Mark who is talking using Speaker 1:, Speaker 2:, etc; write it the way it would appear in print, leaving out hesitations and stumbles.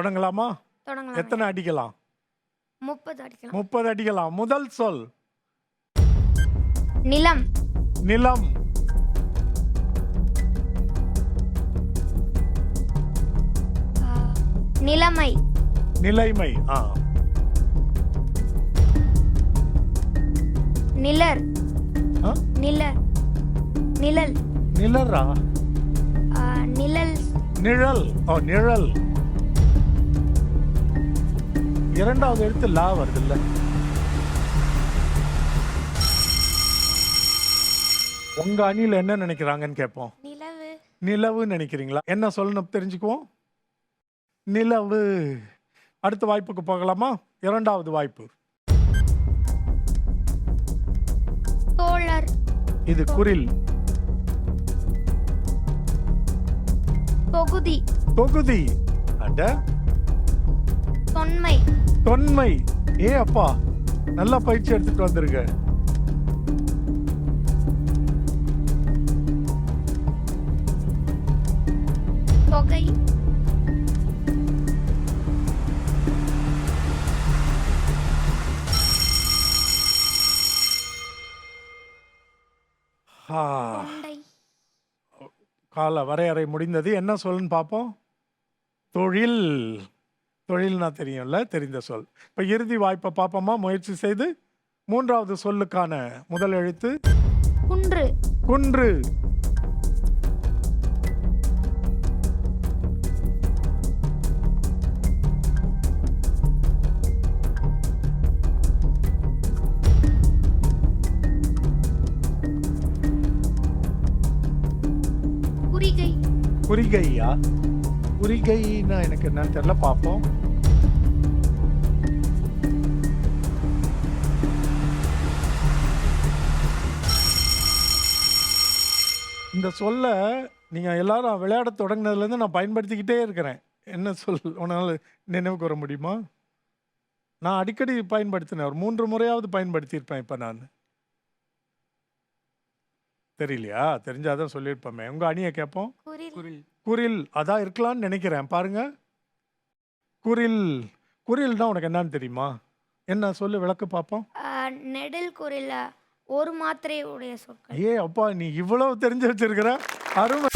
Speaker 1: தொடங்கலாமா?
Speaker 2: தொடங்கலாம்.
Speaker 1: எத்தனை அடிக்கலாம்?
Speaker 2: 30 அடிக்கலாம்.
Speaker 1: 30 அடிக்கலாம். முதல் சொல்
Speaker 2: நிலம்.
Speaker 1: நிலம்.
Speaker 2: நிலைமை.
Speaker 1: நிலைமை.
Speaker 2: நிலர்.
Speaker 1: ஆ?
Speaker 2: நிலர். நிழல்.
Speaker 1: நிழறா?
Speaker 2: நிழல்.
Speaker 1: நிழல். நிழல். இரண்டாவது எழுத்து லா வருது இல்ல? உங்க அணியில என்ன நினைக்கிறாங்கன்னு கேட்போம்.
Speaker 2: நிலவு.
Speaker 1: நிலவு நினைக்கிறீங்களா? என்ன சொல்லணும் தெரிஞ்சுக்குவோம். நிலவு. அடுத்த வாய்ப்புக்கு போகலாமா? இரண்டாவது வாய்ப்பு.
Speaker 2: தோழர்.
Speaker 1: இது குரில்.
Speaker 2: தொகுதி.
Speaker 1: தொகுதி. அட
Speaker 2: தொன்மை.
Speaker 1: தொன்மை. அப்பா நல்லா பயிற்சி எடுத்துட்டு வந்திருக்க.
Speaker 2: தொகை. கொண்டை.
Speaker 1: கால வரையறை முடிந்தது. என்ன சொல்லுன்னு பார்ப்போம். தொழில். தொழில்னா தெரியும்ல, தெரிந்த சொல். இப்போ இறுதி வாய்ப்பை பார்ப்போமா? முயற்சி செய்து மூன்றாவது சொல்லுக்கான முதல் எழுத்து
Speaker 2: குன்று.
Speaker 1: குன்று.
Speaker 2: குறிகை.
Speaker 1: குறிகையா? குறிகைன்னா எனக்கு என்னன்னு தெரியல, பார்ப்போம். இந்த சொல்ல நீங்க எல்லாரும் விளையாட தொடங்கினதுலேருந்து நான் பயன்படுத்திக்கிட்டே இருக்கிறேன். என்ன சொல் உன்னால நினைவுக்கு வர முடியுமா? நான் அடிக்கடி பயன்படுத்தினேன். ஒரு 3 முறையாவது பயன்படுத்தியிருப்பேன். இப்போ நான் தெரியலையா? தெரிஞ்சாதான் சொல்லியிருப்பேன். உங்க அணியை கேட்போம். குரில். அதான் இருக்கலாம்னு நினைக்கிறேன். பாருங்க. குரில். குரில்னா உனக்கு என்னன்னு தெரியுமா? என்ன சொல்லு, விளக்கு பார்ப்போம்.
Speaker 2: நெடில் குரில் ஒரு மாத்திரை உடைய சொற்கள்.
Speaker 1: அப்பா நீ இவ்வளவு தெரிஞ்சு வச்சிருக்கிற. அருமை.